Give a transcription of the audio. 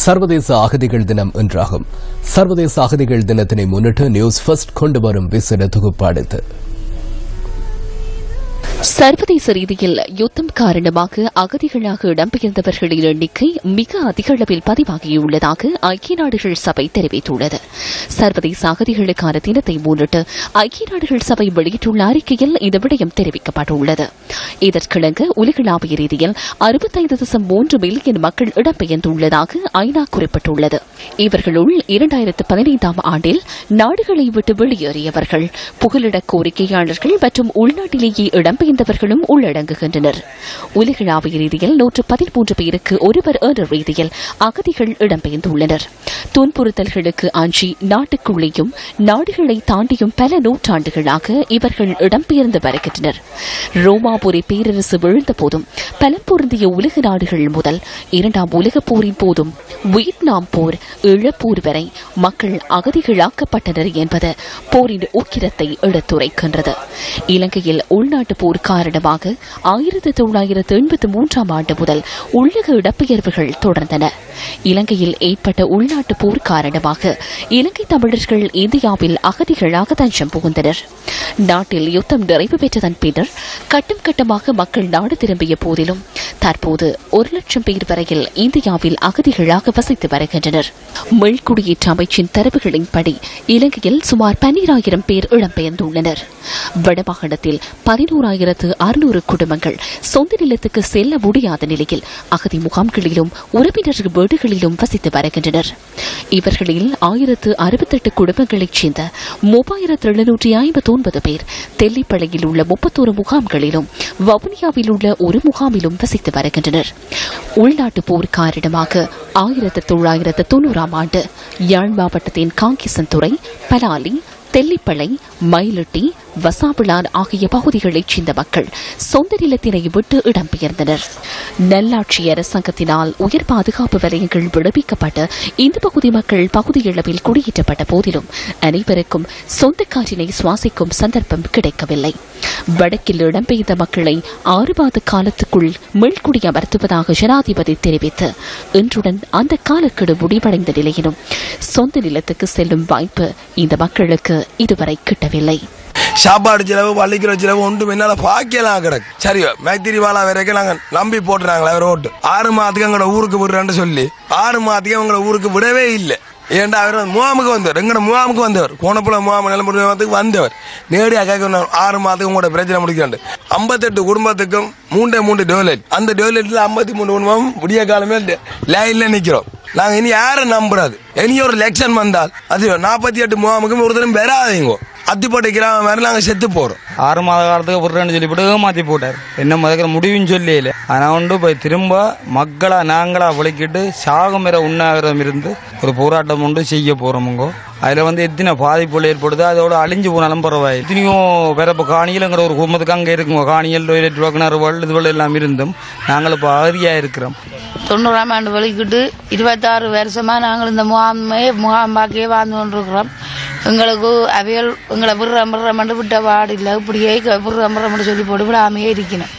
சர்வதேச அகதிகள் தினம் இன்றாகும். சர்வதேச அகதிகள் தினத்தினை முன்னிட்டு நியூஸ் ஃபர்ஸ்ட் கொண்டு வரும் விசேட தொகுப்பாடு. சர்வதேச ரீதியில் யுத்தம் காரணமாக அகதிகளாக இடம்பெயர்ந்தவர்களின் எண்ணிக்கை மிக அதிக அளவில் பதிவாகியுள்ளதாக ஐக்கிய நாடுகள் சபை தெரிவித்துள்ளது. சர்வதேச அகதிகளுக்கான தினத்தை முன்னிட்டு ஐக்கிய நாடுகள் சபை வெளியிட்டுள்ள அறிக்கையில் இந்த விடயம் தெரிவிக்கப்பட்டுள்ளது. இதற்கிணங்க உலகளாவிய ரீதியில் 65.3 மில்லியன் மக்கள் இடம்பெயர்ந்துள்ளதாக ஐநா குறிப்பிட்டுள்ளது. இவர்களுள் 2015ஆம் ஆண்டில் நாடுகளை விட்டு வெளியேறியவர்கள், புகலிட கோரிக்கையாளர்கள் மற்றும் உள்நாட்டிலேயே இடம்பெயர்ந்தவர்களும் உள்ளடங்குகின்றனர். உலகளாவிய ரீதியில் 113 பேருக்கு ஒருவர் என்ற ரீதியில் அகதிகள் இடம்பெயர்ந்துள்ளனர். துன்புறுத்தல்களுக்கு அஞ்சி நாட்டுக்குள்ளேயும் நாடுகளை தாண்டியும் பல நூற்றாண்டுகளாக இவர்கள் இடம்பெயர்ந்து வருகின்றனர். ரோமாபுரி பேரரசு விழுந்த போதும் பலம் பொருந்திய உலக நாடுகள் முதல் 2ஆம் உலகப் போரின் போதும் வியட்நாம் போர், இழப்போர் வரை மக்கள் அகதிகளாக்கப்பட்டனர் என்பது போரின் உக்கிரத்தை எடுத்துரைக்கின்றது. இலங்கையில் உள்நாட்டு போர் காரணமாக 1983ஆம் ஆண்டு முதல் உள்ளக இடப்பெயர்வுகள் தொடர்ந்தன. இலங்கையில் ஏற்பட்ட உள்நாட்டு போர் காரணமாக இலங்கை தமிழர்கள் இந்தியாவில் அகதிகளாக தஞ்சம் புகுந்தனர். நாட்டில் யுத்தம் நிறைவு பெற்றதன் பின்னர் கட்டம் கட்டமாக மக்கள் நாடு திரும்பிய போதிலும் தற்போது 1 லட்சம் பேர் வரையில் இந்தியாவில் அகதிகளாக வசித்து வருகின்றனர். மீள்குடியேற்ற அமைச்சின் தரவுகளின்படி இலங்கையில் சுமார் 12,000 பேர் இடம்பெயர்ந்துள்ளனர். வடமாகாணத்தில் 11,600 குடும்பங்கள் சொந்த நிலத்துக்கு செல்ல முடியாத நிலையில் அகதி முகாம்களிலும் உறவினர் வீடுகளிலும் வசித்து வருகின்றனர். இவர்களில் 1068 குடும்பங்களைச் சேர்ந்த 3,759 பேர் தெல்லிப்பளையில் உள்ள 31 முகாம்களிலும் வவுனியாவில் உள்ள ஒரு முகாமிலும் வசித்து வருகின்றனர். உள்நாட்டு போர் காரணமாக 1990ஆம் ஆண்டு யாழ் மாவட்டத்தின் காங்கேசன்துறை, பலாலி, தெல்லிப்பளை, மயிலட்டி, வசாவிளான் ஆகிய பகுதிகளைச் சேர்ந்த மக்கள் சொந்த நிலத்தினை விட்டு இடம்பெயர்ந்தனர். நல்லாட்சி அரசாங்கத்தினால் உயர் பாதுகாப்பு வலயங்கள் விடுவிக்கப்பட்ட இந்த பகுதி மக்கள் பகுதியளவில் குடியேற்றப்பட்ட போதிலும் அனைவருக்கும் சொந்த காற்றினை சுவாசிக்கும் சந்தர்ப்பம் கிடைக்கவில்லை. வடக்கில் இடம்பெயர்ந்த மக்களை 6 மாத காலத்துக்குள் மீள்குடியமர்த்துவதாக ஜனாதிபதி தெரிவித்து இன்றுடன் அந்த காலக்கெடு முடிவடைந்த நிலையிலும் சொந்த நிலத்துக்கு செல்லும் வாய்ப்பு இந்த மக்களுக்கு இதுவரை கிட்டவில்லை. சாப்பாடு செலவு, பள்ளிக்கிற செலவு ஒன்றும் என்னால பாக்கலாம் கிடக்கு. சரியோ மேத்திரி வாழா வரைக்கும் நாங்க நம்பி போட்டுறாங்களே அவர் ஓட்டு 6 மாதத்துக்கு எங்களோட ஊருக்கு விடுறேன்னு சொல்லி 6 மாதத்துக்கு எங்களை ஊருக்கு விடவே இல்லை. ஏன்டா அவர் முகாமுக்கு வந்தவர், எங்கட முகாமுக்கு வந்தவர், கோணப்புல முகாம் நிலமுறைக்கு வந்தவர். நேரடியாக 6 மாதத்துக்கு உங்களோட பிரச்சனை முடிக்காண்டு 58 குடும்பத்துக்கும் 3 டோய்லெட். அந்த டோய்லெட்ல 53 குடும்பம் விடிய காலமே லைன்ல நிக்கிறோம். நாங்க இனி யாரை நம்புறாது? இனி ஒரு எலெக்ஷன் வந்தால் அது 48 முகாமுக்கும் ஒரு தரம் வராதீங்க. அத்திப்பட்டு கிராமம் மாதிரி நாங்க செத்து போறோம். 6 மாத காலத்துக்கு விடுறேன்னு சொல்லிவிட்டு மாற்றி போட்டார். என்ன முதல்ல முடிவுன்னு சொல்லல. ஆனால் போய் திரும்ப மக்களா நாங்களா விளக்கிட்டு சாகம் வர உண்ணாவிரம் இருந்து ஒரு போராட்டம் ஒன்று செய்ய போறோமுங்கோ. அதில் எத்தனை பாதிப்புகள் ஏற்படுது, அதோட அழிஞ்சு போனாலும் பரவாயில்லை. எத்தனையோ பிறப்பு காணியல்ங்கிற ஒரு குடும்பத்துக்கு அங்கே இருக்குங்க. காணியல், டொய்லெட், கிணறுகள் இதுவரை எல்லாம் இருந்தும் நாங்கள் இப்போ அகதியாக இருக்கிறோம். 90ஆம் ஆண்டு வெளிக்கிட்டு 26 வருஷமா நாங்கள் இந்த முகாம் பாக்கியே வாழ்ந்து கொண்டிருக்கிறோம். எங்களுக்கு அவையல் எங்களை விடுற விட்ட வாடு இல்லை. இப்படியே விடுற சொல்லி போட்டு விடாமையே இருக்கணும்.